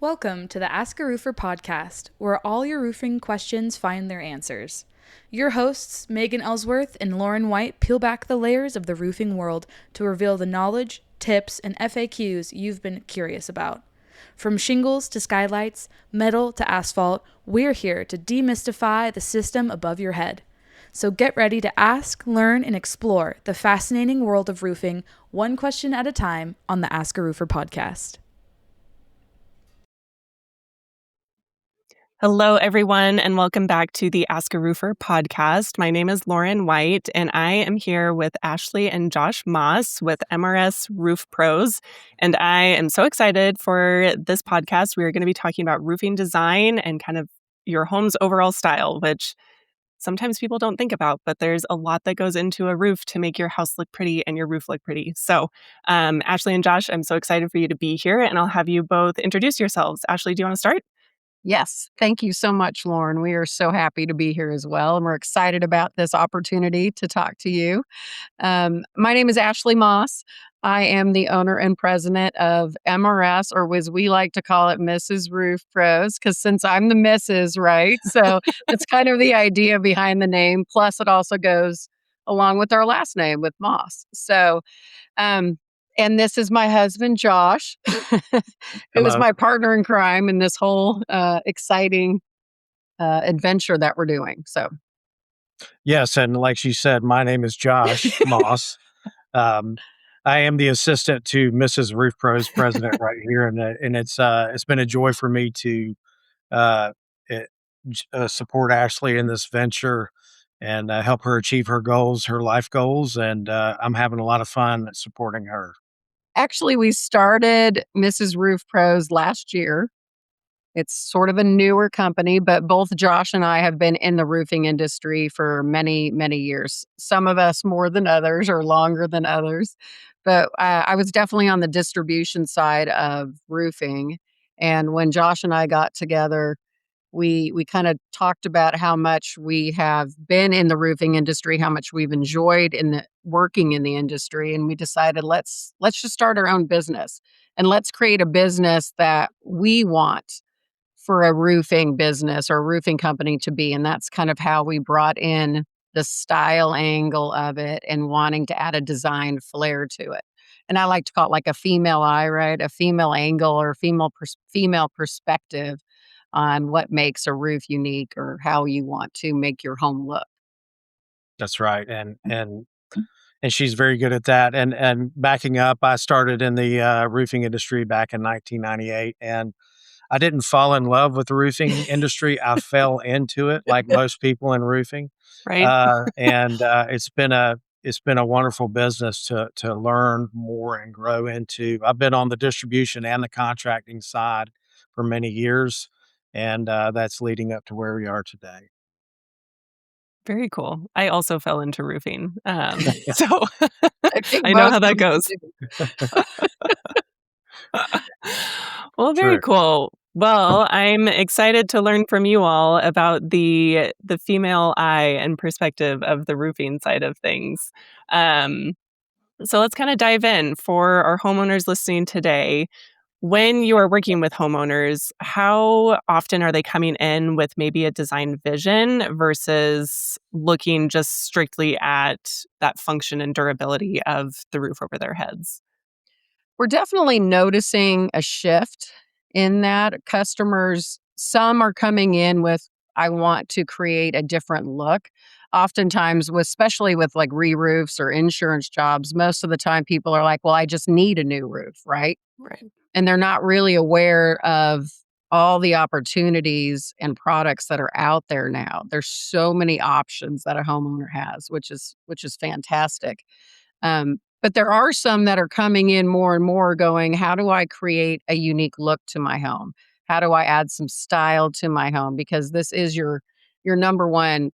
Welcome to the AskARoofer Podcast, where all your roofing questions find their answers. Your hosts, Megan Ellsworth and Lauren White, peel back the layers of the roofing world to reveal the knowledge, tips, and FAQs you've been curious about. From shingles to skylights, metal to asphalt, we're here to demystify the system above your head. So get ready to ask, learn, and explore the fascinating world of roofing, one question at a time, on the AskARoofer Podcast. Hello, everyone, and welcome back to the AskARoofer podcast. My name is Lauren White, and I am here with Ashley and Josh Moss with MRS Roof Pros. And I am so excited for this podcast. We are going to be talking about roofing design and kind of your home's overall style, which sometimes people don't think about, but there's a lot that goes into a roof to make your house look pretty and your roof look pretty. So, Ashley and Josh, I'm so excited for you to be here, and I'll have you both introduce yourselves. Ashley, do you want to start? Yes. Thank you so much, Lauren. We are so happy to be here as well. And we're excited about this opportunity to talk to you. My name is Ashley Moss. I am the owner and president of MRS, or as we like to call it, Mrs. Roof Pros, because since I'm the Mrs., right? So that's kind of the idea behind the name. Plus, it also goes along with our last name with Moss. So, and this is my husband, Josh, who is my partner in crime in this whole exciting adventure that we're doing. So, Yes, and like she said, my name is Josh Moss. I am the assistant to Mrs. Roof Pros president right here, and it's been a joy for me to uh, support Ashley in this venture and help her achieve her goals, her life goals, and I'm having a lot of fun supporting her. actually, we started Mrs. Roof Pros last year. It's sort of a newer company, but both Josh and I have been in the roofing industry for many, many years. Some of us more than others or longer than others. But I was definitely on the distribution side of roofing. And when Josh and I got together, we kind of talked about how much we have been in the roofing industry, how much we've enjoyed in the working in the industry, and we decided let's just start our own business and let's create a business that we want for a roofing business or a roofing company to be. And that's kind of how we brought in the style angle of it and wanting to add a design flair to it. And I like to call it like a female eye, right? A female angle or female perspective on what makes a roof unique or how you want to make your home look. That's right, and she's very good at that. And backing up, I started in the roofing industry back in 1998, and I didn't fall in love with the roofing industry. I fell into it like most people in roofing. Right? It's been a wonderful business to learn more and grow into. I've been on the distribution and the contracting side for many years, and that's leading up to where we are today. Very cool. I also fell into roofing. So I think I know most how that of us goes. do. Well, very True. cool. Well, I'm excited to learn from you all about the female eye and perspective of the roofing side of things. Um, so let's kind of dive in for our homeowners listening today. When you are working with homeowners, how often are they coming in with maybe a design vision versus looking just strictly at that function and durability of the roof over their heads? We're definitely noticing a shift in that. Customers, some are coming in with, I want to create a different look. Oftentimes, especially with like re-roofs or insurance jobs, most of the time people are like, well, I just need a new roof, right? Right. And they're not really aware of all the opportunities and products that are out there now. There's so many options that a homeowner has, which is fantastic. But there are some that are coming in more and more going, how do I create a unique look to my home? How do I add some style to my home? Because this is your number one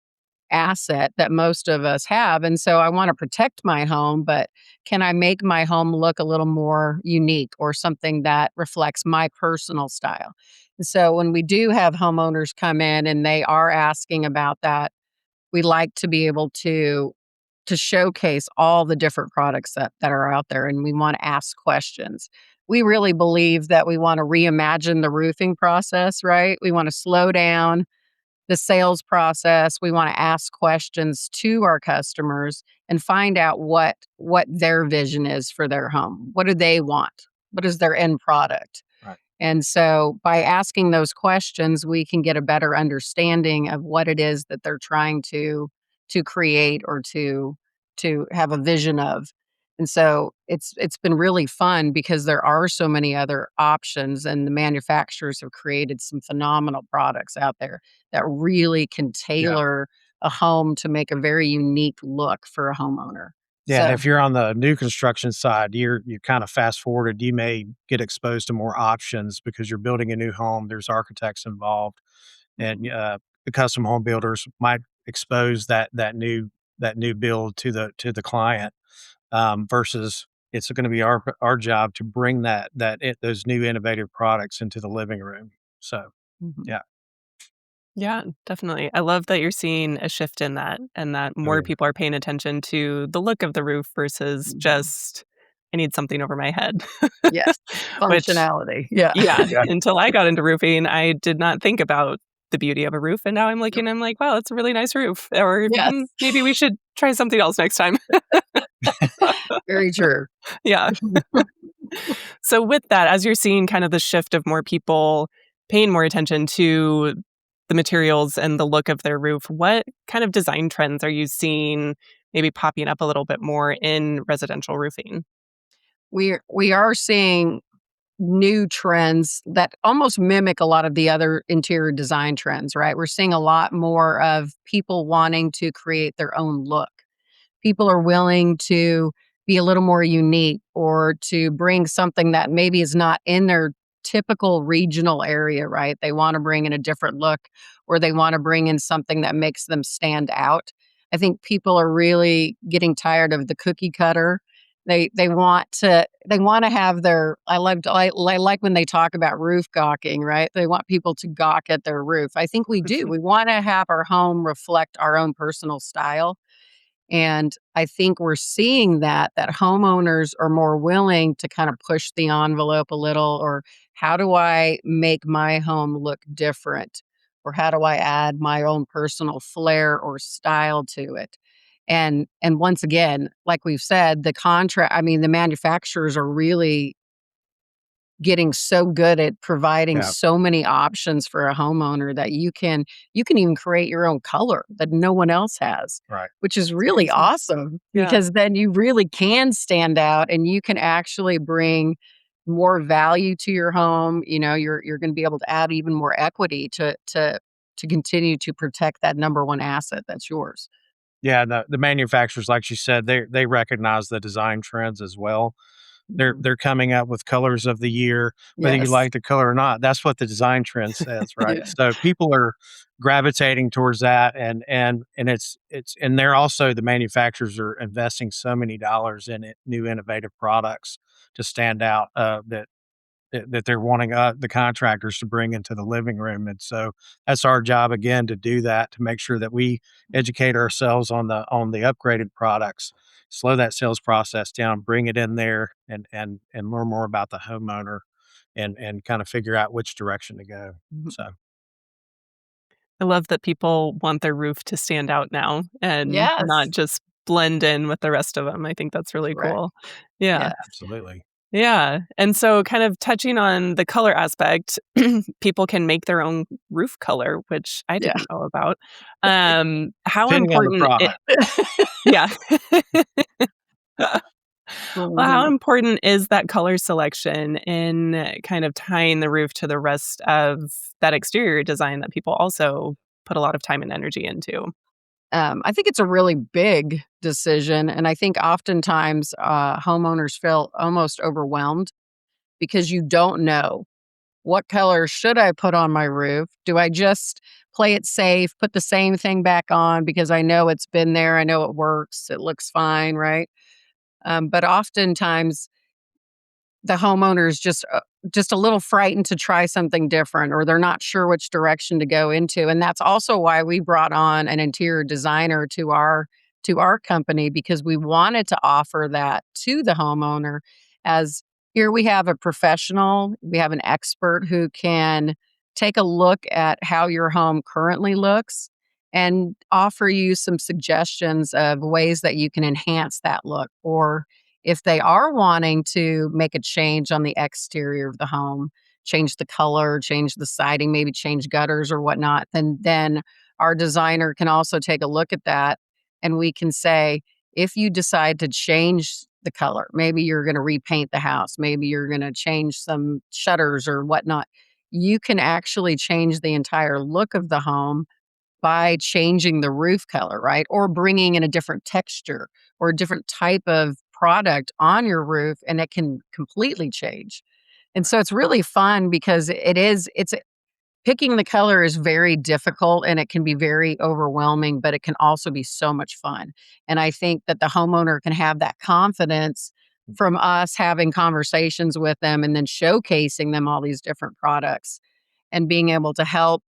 asset that most of us have. And so I want to protect my home, but can I make my home look a little more unique or something that reflects my personal style? And so when we do have homeowners come in and they are asking about that, we like to be able to showcase all the different products that are out there, and we want to ask questions. we really believe that we want to reimagine the roofing process, right? We want to slow down the sales process. We want to ask questions to our customers and find out what their vision is for their home. What do they want? What is their end product? Right. And so by asking those questions, we can get a better understanding of what it is that they're trying to create or to have a vision of. And so it's been really fun because there are so many other options, and the manufacturers have created some phenomenal products out there that really can Yeah. tailor a home to make a very unique look for a homeowner. Yeah, and So, if you're on the new construction side, you kind of fast forwarded, you may get exposed to more options because you're building a new home, there's architects involved, and, the custom home builders might expose that new build to the client, versus it's gonna be our job to bring those new innovative products into the living room. So, mhm. yeah. Yeah, definitely. I love that you're seeing a shift in that and that Oh, more yeah. people are paying attention to the look of the roof versus Mhm. just, I need something over my head. Yes, Which, functionality. Yeah. yeah, Yeah. until I got into roofing, I did not think about the beauty of a roof. And now I'm Yep. looking, I'm like, wow, that's a really nice roof. Or Yes. maybe we should try something else next time. Very true. Yeah. So, with that, as you're seeing kind of the shift of more people paying more attention to the materials and the look of their roof, what kind of design trends are you seeing maybe popping up a little bit more in residential roofing? We are seeing new trends that almost mimic a lot of the other interior design trends, right? We're seeing a lot more of people wanting to create their own look. People are willing to be a little more unique or to bring something that maybe is not in their typical regional area, right? They want to bring in a different look, or they want to bring in something that makes them stand out. I think people are really getting tired of the cookie cutter. They want to have their I like when they talk about roof gawking, right? They want people to gawk at their roof. I think we do. We want to have our home reflect our own personal style, and I think we're seeing that homeowners are more willing to kind of push the envelope a little, or how do I make my home look different? Or how do I add my own personal flair or style to it? And once again, like we've said, the manufacturers are really getting so good at providing Yeah. so many options for a homeowner that you can even create your own color that no one else has, Right. which is It's really crazy. awesome Yeah. because then you really can stand out and you can actually bring more value to your home. You're going to be able to add even more equity to continue to protect that number one asset that's yours. Yeah, the manufacturers, like you said, they recognize the design trends as well. Mhm. They're coming up with colors of the year, whether you Yes. like the color or not. That's what the design trend says, right? Yeah. So people are gravitating towards that, and and they're also the manufacturers are investing so many dollars in new innovative products to stand out, that they're wanting, the contractors to bring into the living room, and so that's our job again to do that, to make sure that we educate ourselves on the upgraded products, slow that sales process down, bring it in there, and learn more about the homeowner, and kind of figure out which direction to go. Mhm. So I love that people want their roof to stand out now and not Yes. just blend in with the rest of them. I think that's really Correct. cool. Yeah. Yes. absolutely, Yeah. And so, kind of touching on the color aspect, people can make their own roof color, which I Yeah. didn't know about. How depending on the important it, product. yeah. Well, how Mhm. important is that color selection in kind of tying the roof to the rest of that exterior design that people also put a lot of time and energy into? I think it's a really big decision, and I think oftentimes homeowners feel almost overwhelmed because you don't know what color should I put on my roof. Do I just play it safe, put the same thing back on because I know it's been there, I know it works, it looks fine, right? But oftentimes the homeowner's just a little frightened to try something different, or they're not sure which direction to go into, and that's also why we brought on an interior designer to our company, because we wanted to offer that to the homeowner as Here we have a professional, we have an expert who can take a look at how your home currently looks and offer you some suggestions of ways that you can enhance that look. Or if they are wanting to make a change on the exterior of the home, change the color, change the siding, maybe change gutters or whatnot, then our designer can also take a look at that and we can say, if you decide to change the color, maybe you're going to repaint the house, maybe you're going to change some shutters or whatnot, you can actually change the entire look of the home by changing the roof color, right? Or bringing in a different texture or a different type of product on your roof, and it can completely change. And so it's really fun because it's picking the color is very difficult and it can be very overwhelming, but it can also be so much fun. And I think that the homeowner can have that confidence from us having conversations with them and then showcasing them all these different products and being able to help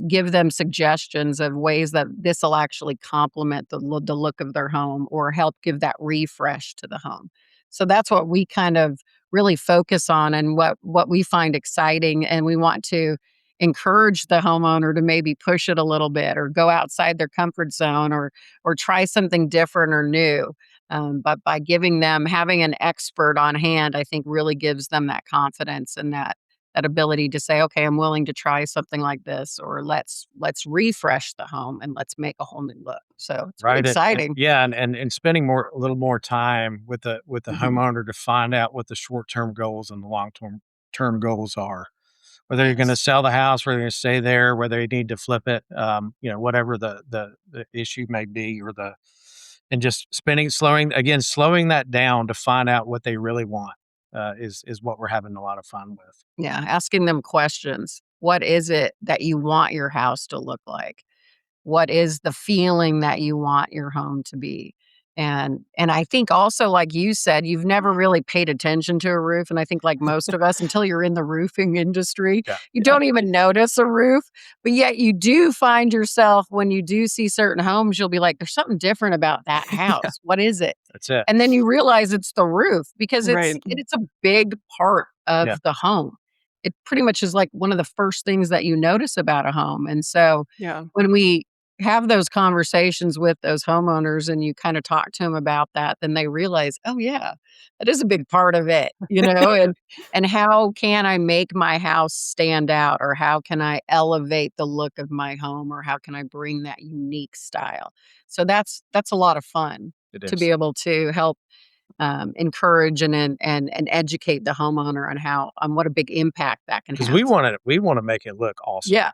give them suggestions of ways that this will actually complement the look of their home or help give that refresh to the home. So that's what we kind of really focus on and what we find exciting. And we want to encourage the homeowner to maybe push it a little bit or go outside their comfort zone or try something different or new. But by having an expert on hand, I think really gives them that confidence and that ability to say, okay, I'm willing to try something like this, or let's refresh the home and let's make a whole new look. So it's pretty Right. exciting. Yeah. And spending a little more time with the Mhm. homeowner to find out what the short-term goals and the long-term goals are. Whether you're going to Yes. sell the house, whether you're going to stay there, whether you need to flip it, whatever the issue may be, and just slowing that down to find out what they really want, is what we're having a lot of fun with. Yeah. Asking them questions. What is it that you want your house to look like? What is the feeling that you want your home to be? And I think also, like you said, you've never really paid attention to a roof. And I think like most of us, until you're in the roofing industry, Yeah. you don't even notice a roof. But yet you do find yourself when you do see certain homes, you'll be like, there's something different about that house. What is it? That's it. And then you realize it's the roof because Right. it's a big part of Yeah. the home. It pretty much is like one of the first things that you notice about a home. And so Yeah. when we have those conversations with those homeowners and you kind of talk to them about that, then they realize, oh yeah, that is a big part of it, and how can I make my house stand out, or how can I elevate the look of my home, or how can I bring that unique style? So that's a lot of fun It to is. be able to help encourage and educate the homeowner on what a big impact that can Because have. we want to make it look awesome. Yeah.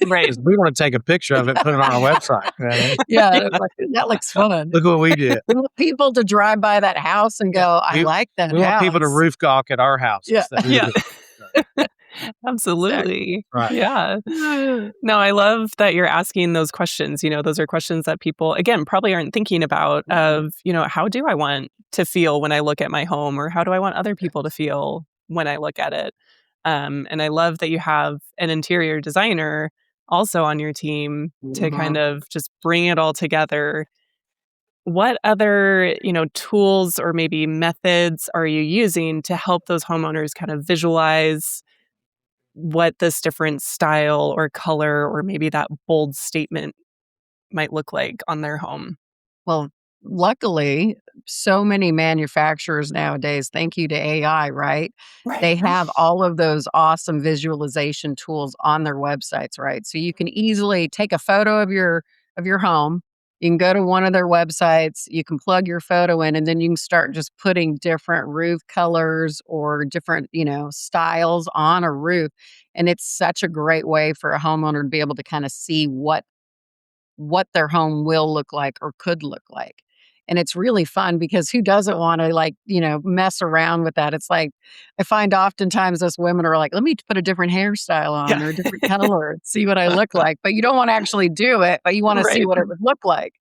Right. 'Cause we want to take a picture of it, put it on our website. You know what I mean? Yeah, it's like, that looks fun. Look what we did. We want people to drive by that house and go, I We- like that We want people to house. roof gawk at our houses. Yeah. that we Yeah. do. Absolutely. Right. Yeah. No, I love that you're asking those questions. Those are questions that people, again, probably aren't thinking about of, how do I want to feel when I look at my home, or how do I want other people to feel when I look at it? And I love that you have an interior designer also on your team to kind of just bring it all together. What other, tools or maybe methods are you using to help those homeowners kind of visualize what this different style or color or maybe that bold statement might look like on their home? Well, luckily, so many manufacturers nowadays, thank you to AI, right? They have all of those awesome visualization tools on their websites, right? So you can easily take a photo of your home. You can go to one of their websites, you can plug your photo in, and then you can start just putting different roof colors or different, styles on a roof. And it's such a great way for a homeowner to be able to kind of see what their home will look like or could look like. And it's really fun because who doesn't want to mess around with that? It's like I find oftentimes those women are like, let me put a different hairstyle on Yeah. or a different color and see what I look like. But you don't want to actually do it, but you want to see Right. what it would look like.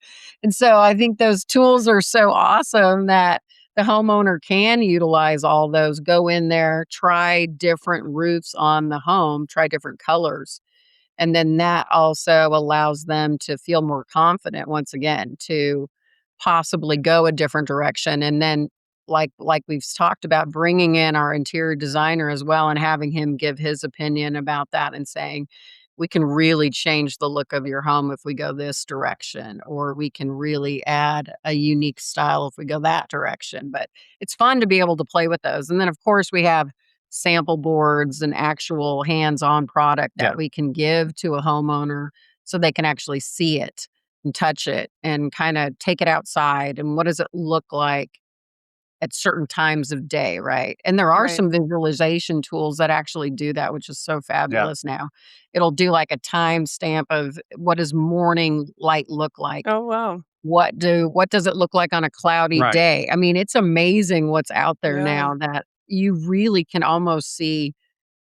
And so I think those tools are so awesome that the homeowner can utilize all those, go in there, try different roofs on the home, try different colors. And then that also allows them to feel more confident once again to possibly go a different direction. And then like we've talked about, bringing in our interior designer as well and having him give his opinion about that and saying, we can really change the look of your home if we go this direction, or we can really add a unique style if we go that direction. But it's fun to be able to play with those. And then, of course, we have sample boards and actual hands-on product that we can give to a homeowner so they can actually see it and touch it and kind of take it outside. And what does it look like at certain times of day, right? And there are some visualization tools that actually do that, which is so fabulous now. It'll do like a timestamp of what does morning light look like? Oh, wow. What does it look like on a cloudy day? I mean, it's amazing what's out there now that you really can almost see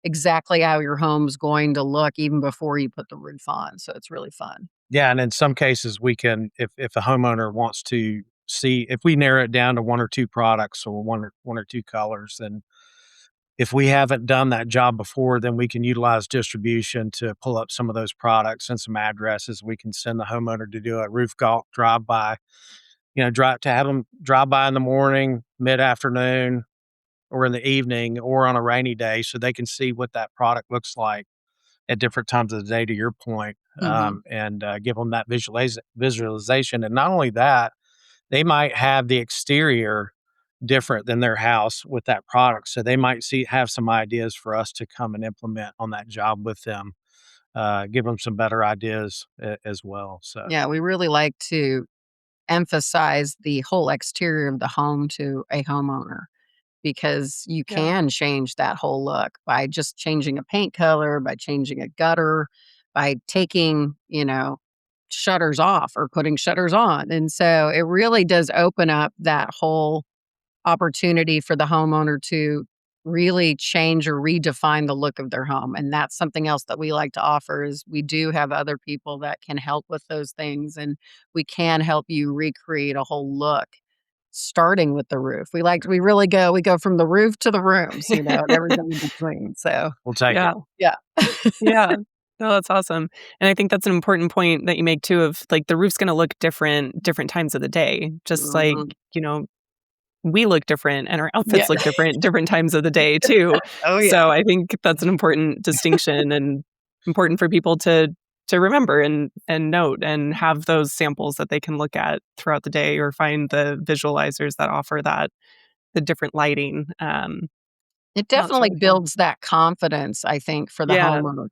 exactly how your home's going to look even before you put the roof on. So it's really fun. Yeah, and in some cases, we can, if a homeowner wants to see, if we narrow it down to one or two products or one or two colors, then if we haven't done that job before, then we can utilize distribution to pull up some of those products and some addresses. We can send the homeowner to do a roof gawk drive-by, to have them drive by in the morning, mid-afternoon, or in the evening, or on a rainy day, so they can see what that product looks like at different times of the day, to your point, and give them that visualization. And not only that, they might have the exterior different than their house with that product. So they might have some ideas for us to come and implement on that job with them, give them some better ideas as well. So yeah, we really like to emphasize the whole exterior of the home to a homeowner, because you can change that whole look by just changing a paint color, by changing a gutter, by taking, shutters off or putting shutters on. And so it really does open up that whole opportunity for the homeowner to really change or redefine the look of their home. And that's something else that we like to offer, is we do have other people that can help with those things, and we can help you recreate a whole look, starting with the roof. We go from the roof to the rooms, and everything in between. So we'll take it. yeah. Yeah. No, that's awesome. And I think that's an important point that you make too, of like the roof's going to look different times of the day. Just like, we look different and our outfits look different times of the day too. Oh yeah. So I think that's an important distinction and important for people to remember and note, and have those samples that they can look at throughout the day, or find the visualizers that offer the different lighting. It definitely builds that confidence, I think, for the homeowner.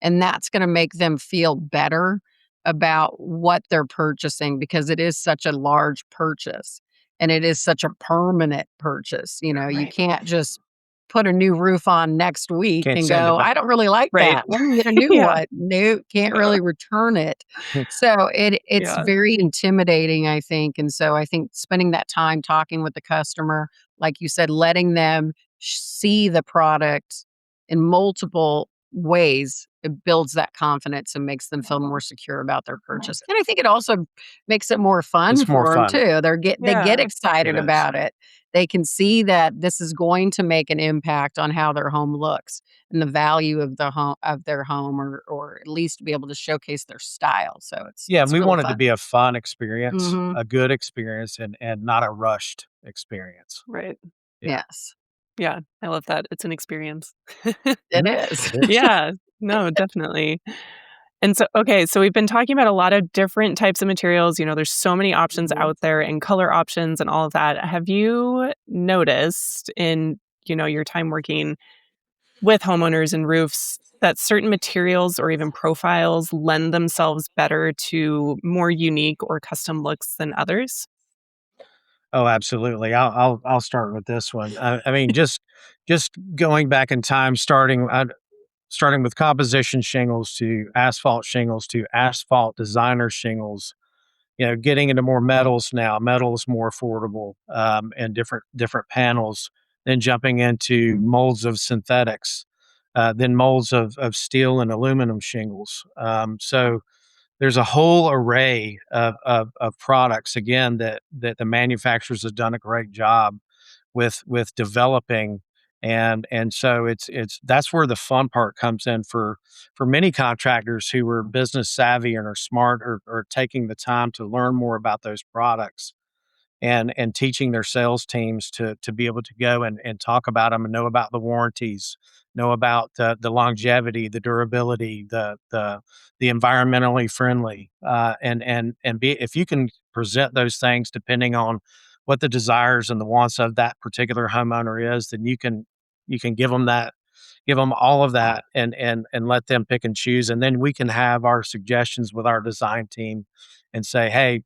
And that's going to make them feel better about what they're purchasing, because it is such a large purchase and it is such a permanent purchase. You can't just put a new roof on next week and go, I don't really like that. Let me get a new one. No, can't really return it. So it's very intimidating, I think. And so I think spending that time talking with the customer, like you said, letting them see the product in multiple ways, it builds that confidence and makes them feel more secure about their purchase. And I think it also makes it more fun for them too. They get excited about it. They can see that this is going to make an impact on how their home looks and the value of their home, or at least be able to showcase their style. So it's we really want it fun. to be a fun experience, a good experience, and not a rushed experience. Right. Yes. Yeah, I love that. It's an experience. It is. Yeah, no, definitely. And so we've been talking about a lot of different types of materials. There's so many options out there, and color options and all of that. Have you noticed in, your time working with homeowners and roofs that certain materials or even profiles lend themselves better to more unique or custom looks than others? Oh, absolutely. I'll start with this one. I mean, just going back in time, starting with composition shingles to asphalt designer shingles. Getting into more metals now. Metal is more affordable, and different panels. Then jumping into molds of synthetics, then molds of steel and aluminum shingles. So there's a whole array of products, again, that the manufacturers have done a great job with developing. And so that's where the fun part comes in for many contractors who are business savvy and are smart, or taking the time to learn more about those products. and teaching their sales teams to be able to go and talk about them and know about the warranties, know about the longevity, the durability, the environmentally friendly, and be if you can present those things depending on what the desires and the wants of that particular homeowner is, then you can give them all of that and let them pick and choose, and then we can have our suggestions with our design team and say, hey,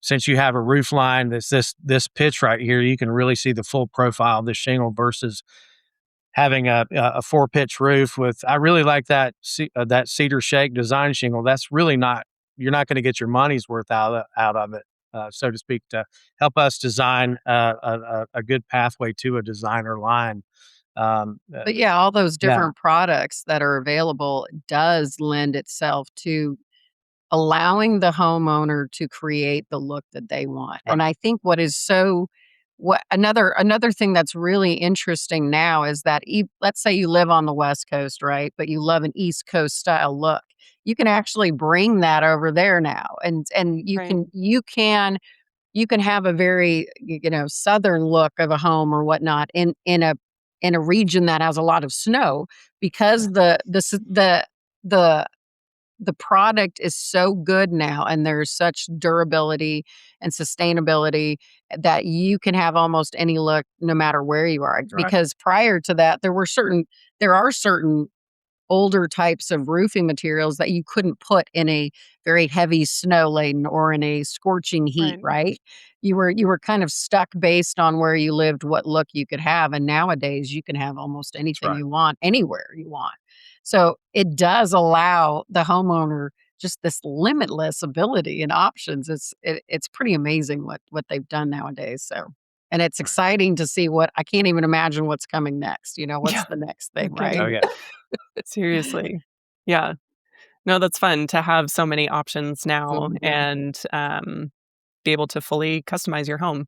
since you have a roof line this pitch right here, you can really see the full profile of the shingle versus having a 4-pitch roof with. I really like that cedar shake design shingle. That's really not. You're not going to get your money's worth out of it, so to speak. To help us design a good pathway to a designer line. But yeah, all those Yeah. different products that are available does lend itself to allowing the homeowner to create the look that they want. Right. And I think what another thing that's really interesting now is that let's say you live on the West Coast, right? But you love an East Coast style look. You can actually bring that over there now, and Right. you can have a very southern look of a home or whatnot in a region that has a lot of snow, because the the product is so good now, and there's such durability and sustainability that you can have almost any look no matter where you are. Right. Because prior to that, there are certain older types of roofing materials that you couldn't put in a very heavy snow laden or in a scorching heat, Right. right? You were kind of stuck based on where you lived, what look you could have. And nowadays you can have almost anything right. you want, anywhere you want. So it does allow the homeowner just this limitless ability and options. It's pretty amazing what they've done nowadays. So, and it's Right. exciting to see I can't even imagine what's coming next. What's Yeah. the next No thing, right? kidding. Oh yeah. Seriously. Yeah. No, that's fun to have so many options now Mhm. and be able to fully customize your home.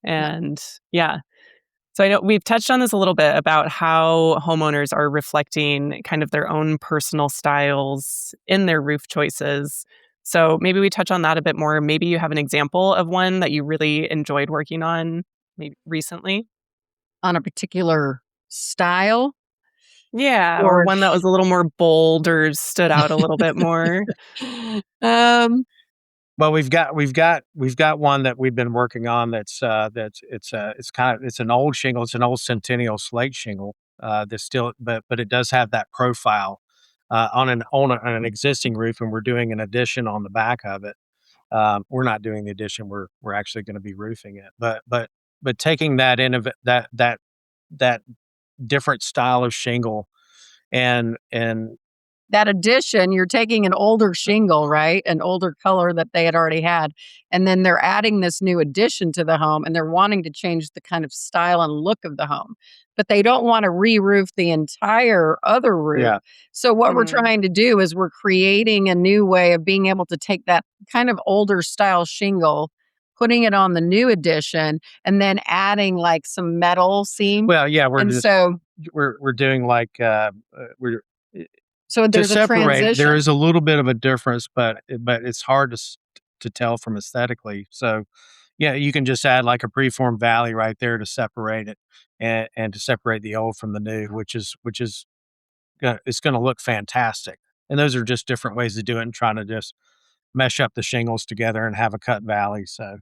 Yeah. And yeah. So I know we've touched on this a little bit about how homeowners are reflecting kind of their own personal styles in their roof choices. So maybe we touch on that a bit more. Maybe you have an example of one that you really enjoyed working on maybe recently. On a particular style Yeah, or or one that was a little more bold or stood out a little bit more. um, Well, we've got one that we've been working on that's it's an old shingle. It's an old Centennial slate shingle. That's still, but it does have that profile on an existing roof, and we're doing an addition on the back of it. We're not doing the addition. We're actually going to be roofing it. But taking that different style of shingle and that addition, you're taking an older shingle, right? An older color that they had already had. And then they're adding this new addition to the home, and they're wanting to change the kind of style and look of the home. But they don't want to re-roof the entire other roof. yeah, So what we're Mhm. trying to do is we're creating a new way of being able to take that kind of older style shingle, putting it on the new addition, and then adding like some metal seam. well, yeah, And so we're doing like we're so to there's a separate. There transition. is a little bit of a difference, but it's hard to tell from aesthetically. So yeah, you can just add like a preformed valley right there to separate it and to separate the old from the new, which is it's going to look fantastic. And those are just different ways to do it and trying to just mesh up the shingles together and have a cut valley. So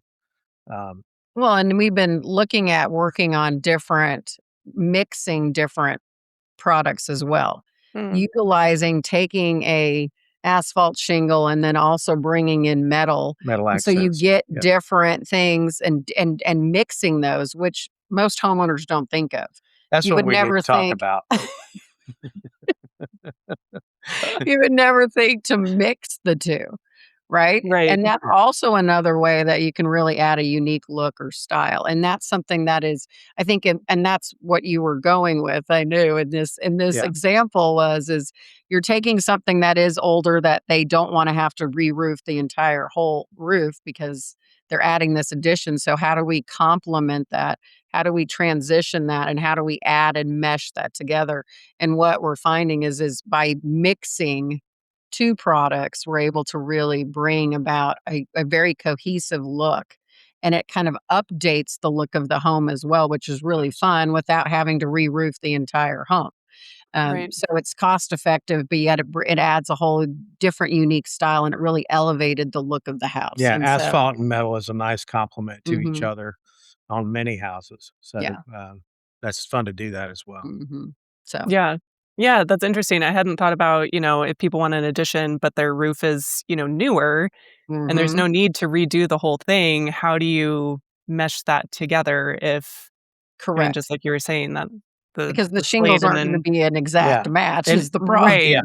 um, Well, and we've been looking at working on mixing different products as well, Mm. utilizing taking a asphalt shingle and then also bringing in metal. metal And so you accents. get Yeah, different things and mixing those, which most homeowners don't think of. that's You what would we need never to talk think about. you would never think to mix the two, right? Right. And that's also another way that you can really add a unique look or style. And that's something that is, I think, and that's what you were going with. I knew in this Yeah. example is you're taking something that is older that they don't want to have to re-roof the entire whole roof because they're adding this addition. So how do we complement that? How do we transition that? And how do we add and mesh that together? And what we're finding is by mixing two products, we're able to really bring about a very cohesive look and it kind of updates the look of the home as well, which is really fun without having to re-roof the entire home. Right. So it's cost effective, but yet it adds a whole different, unique style, and it really elevated the look of the house. Yeah, And so, asphalt and metal is a nice complement to each mhm, other on many houses. So, yeah, that's fun to do that as well. so Yeah. Yeah, that's interesting. I hadn't thought about, if people want an addition, but their roof is, newer and there's mhm, no need to redo the whole thing. How do you mesh that together if, just correct. like you were saying, that Because the the slate shingles and aren't going to then be an Yeah. exact match, And is the problem. right. yeah.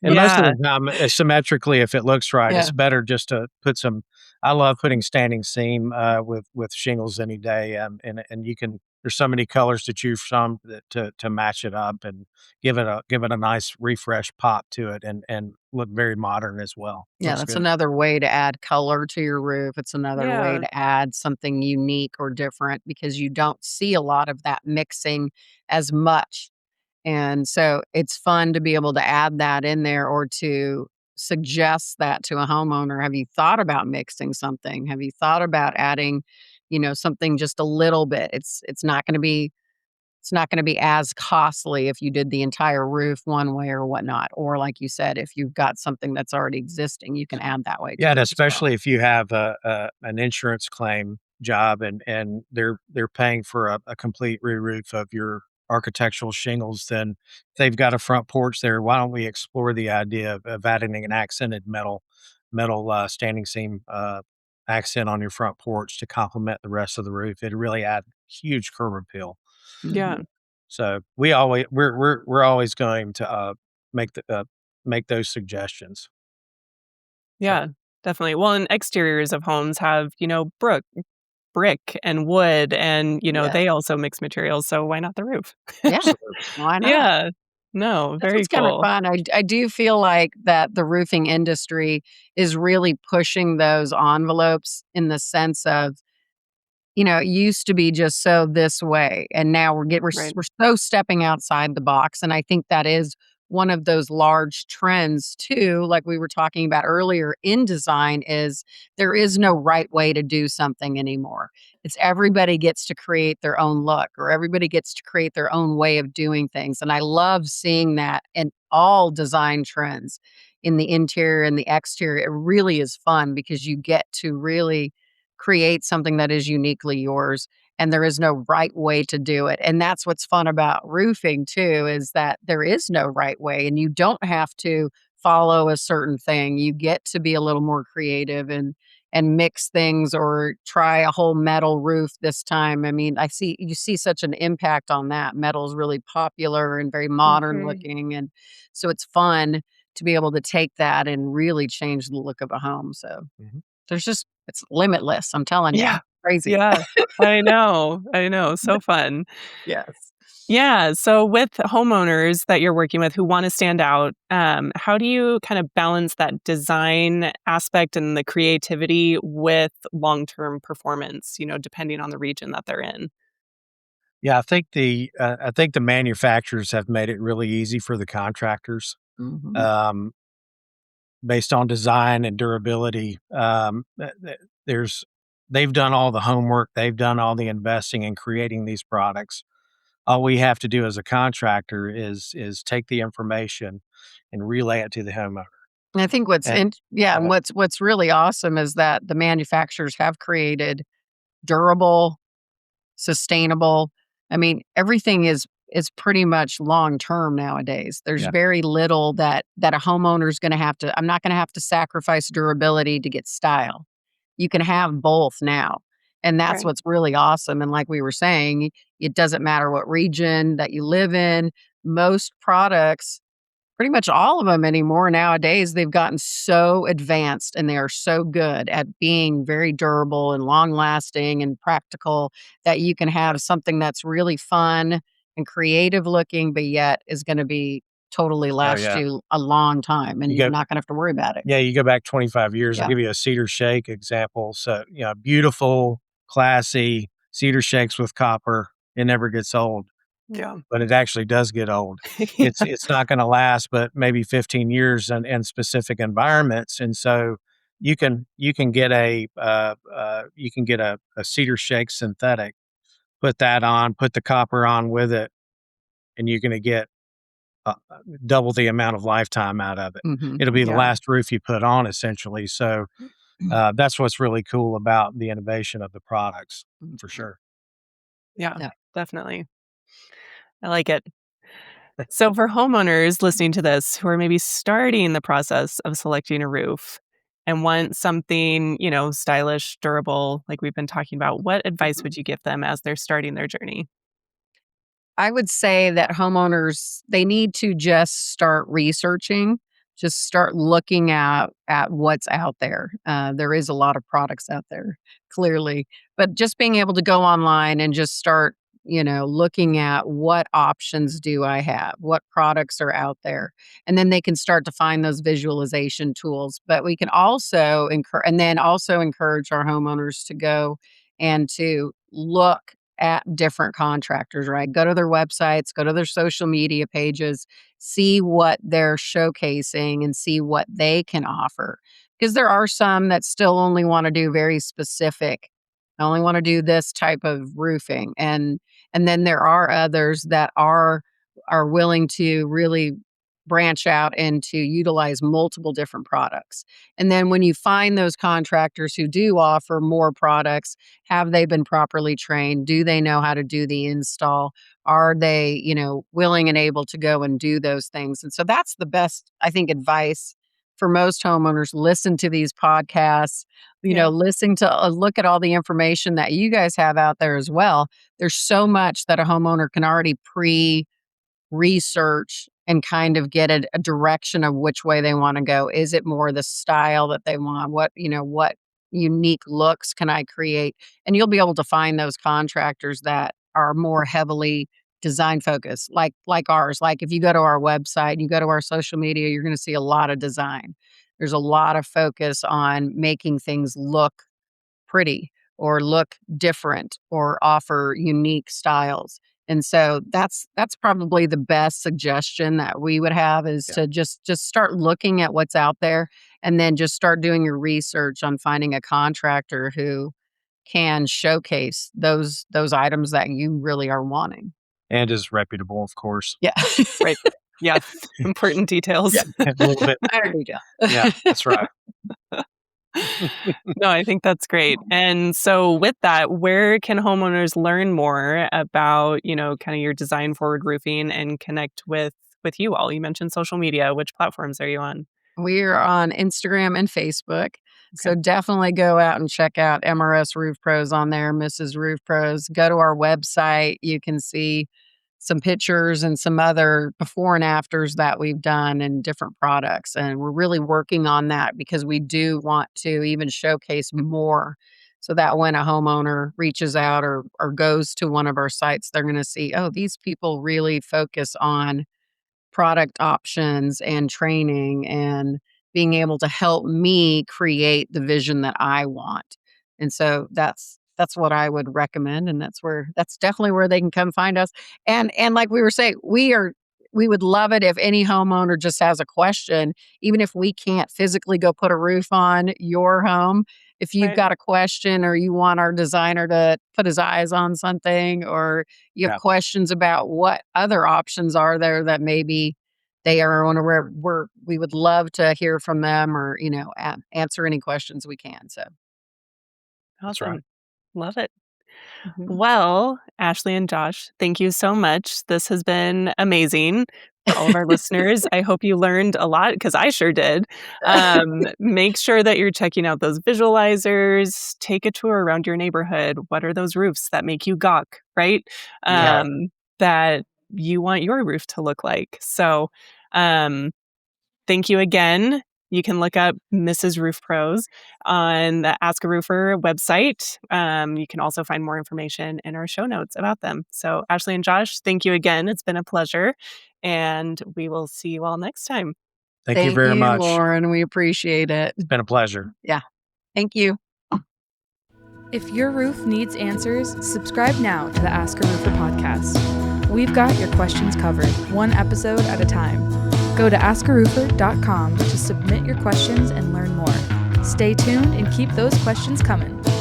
And most of Yeah. the time, symmetrically, if it looks right, Yeah, it's better just to put some. I love putting standing seam with shingles any day, and you can. There's so many colors to choose from to match it up and give it a nice refresh pop to it, and look very modern as well. yeah, Looks that's good. another way to add color to your roof. It's another way Yeah. to add something unique or different because you don't see a lot of that mixing as much. And so it's fun to be able to add that in there or to suggest that to a homeowner. Have you thought about mixing something? Have you thought about adding, something just a little bit? It's not going to be as costly if you did the entire roof one way or whatnot. Or like you said, if you've got something that's already existing, you can add that way Yeah, to and it as well. especially if you have an insurance claim job and they're paying for a complete re-roof of your architectural shingles, then if they've got a front porch there, why don't we explore the idea of adding an accented metal standing seam accent on your front porch to complement the rest of the roof? It'd really add huge curb appeal. Yeah. Mhm. So we're always going to make the make those suggestions. So Yeah. Definitely. Well, and exteriors of homes have, brick and wood and, Yes. they also mix materials, so why not the roof? Yeah. absolutely. Why not? Yeah. No, That's very what's kind of cool. fun. I do feel like that the roofing industry is really pushing those envelopes in the sense of, it used to be just so this way, and now Right. we're so stepping outside the box, and I think that is one of those large trends too, like we were talking about earlier in design, is there is no right way to do something anymore. It's everybody gets to create their own look, or everybody gets to create their own way of doing things, and I love seeing that in all design trends, in the interior and the exterior. It really is fun because you get to really create something that is uniquely yours, and there is no right way to do it. And that's what's fun about roofing too, is that there is no right way and you don't have to follow a certain thing. You get to be a little more creative and mix things or try a whole metal roof this time. I mean, you see such an impact on that. Metal is really popular and very modern Okay. looking, and so it's fun to be able to take that and really change the look of a home. So Mhm. it's limitless, I'm telling you. Yeah. Crazy. Yeah. I know. I know. So fun. Yes. Yeah. So with homeowners that you're working with who want to stand out, how do you kind of balance that design aspect and the creativity with long-term performance, depending on the region that they're in? Yeah, I think the manufacturers have made it really easy for the contractors, Mhm. um, based on design and durability. There's they've done all the homework, they've done all the investing in creating these products. All we have to do as a contractor is take the information and relay it to the homeowner. And I think what's And in yeah, and uh, what's really awesome is that the manufacturers have created durable, sustainable. I mean, everything is pretty much long term nowadays. There's yeah, very little that a homeowner's gonna have to I'm not gonna have to sacrifice durability to get style. You can have both now. And that's Right. what's really awesome. And like we were saying, it doesn't matter what region that you live in. Most products, pretty much all of them anymore nowadays, they've gotten so advanced and they are so good at being very durable and long lasting and practical that you can have something that's really fun and creative looking, but yet is going to be totally oh last yeah. you a long time and You you're go not going to have to worry about it. Yeah, you go back 25 years. I'll Yeah. give you a cedar shake example. So, beautiful, classy cedar shakes with copper. It never gets old, Yeah. but it actually does get old. Yeah. It's not going to last, but maybe 15 years in specific environments. And so you can get a cedar shake synthetic, put that on, put the copper on with it, and you're going to get double the amount of lifetime out of it. Mhm. It'll be the Yeah. last roof you put on, essentially. So that's what's really cool about the innovation of the products, for sure. Yeah, Yeah. definitely. I like it. So for homeowners listening to this who are maybe starting the process of selecting a roof and want something, stylish, durable, like we've been talking about, what advice would you give them as they're starting their journey? I would say that homeowners, they need to just start researching, just start looking at what's out there. There is a lot of products out there, clearly, but just being able to go online and just start, looking at what options do I have, what products are out there, and then they can start to find those visualization tools. But we can also encourage our homeowners to go and to look at different contractors, right? Go to their websites, go to their social media pages, see what they're showcasing and see what they can offer. Because there are some that still only want to do very specific. I only want to do this type of roofing. And then there are others that are willing to really branch out and to utilize multiple different products. And then when you find those contractors who do offer more products, have they been properly trained? Do they know how to do the install? Are they, willing and able to go and do those things? And so that's the best, I think, advice for most homeowners. Listen to these podcasts, Yeah. listen to look at all the information that you guys have out there as well. There's so much that a homeowner can already research and kind of get a direction of which way they want to go. Is it more the style that they want? What unique looks can I create? And you'll be able to find those contractors that are more heavily design focused, like ours. Like if you go to our website, you go to our social media, you're going to see a lot of design. There's a lot of focus on making things look pretty or look different or offer unique styles. And so that's probably the best suggestion that we would have is to just start looking at what's out there and then just start doing your research on finding a contractor who can showcase those items that you really are wanting. And is reputable, of course. Yeah. Right. Yeah. Important details. Yeah. A little bit. Minor detail. Yeah, that's right. No, I think that's great. And so with that, where can homeowners learn more about, kind of your design forward roofing and connect with you all? You mentioned social media. Which platforms are you on? We're on Instagram and Facebook. So definitely go out and check out MRS Roof Pros on there, Mrs. Roof Pros. Go to our website. You can see some pictures and some other before and afters that we've done and different products. And we're really working on that because we do want to even showcase more so that when a homeowner reaches out or goes to one of our sites, they're going to see, oh, these people really focus on product options and training and being able to help me create the vision that I want. And so that's what I would recommend, and that's definitely where they can come find us. And like we were saying, we would love it if any homeowner just has a question, even if we can't physically go put a roof on your home. If you've got a question or you want our designer to put his eyes on something, or you have questions about what other options are there that maybe they are unaware, we would love to hear from them or, answer any questions we can. So Awesome. right. Love it. mhm. Well, Ashley and Josh, thank you so much. This has been amazing for all of our listeners. I hope you learned a lot because I sure did. Make sure that you're checking out those visualizers. Take a tour around your neighborhood. What are those roofs that make you gawk, right? Yeah. That you want your roof to look like. So thank you again. You can look up Mrs. Roof Pros on the AskARoofer website. You can also find more information in our show notes about them. So Ashley and Josh, thank you again. It's been a pleasure. And we will see you all next time. Thank you very much. Lauren. We appreciate it. It's been a pleasure. Thank you. If your roof needs answers, subscribe now to the AskARoofer Podcast. We've got your questions covered, one episode at a time. Go to AskARoofer.com to submit your questions and learn more. Stay tuned and keep those questions coming.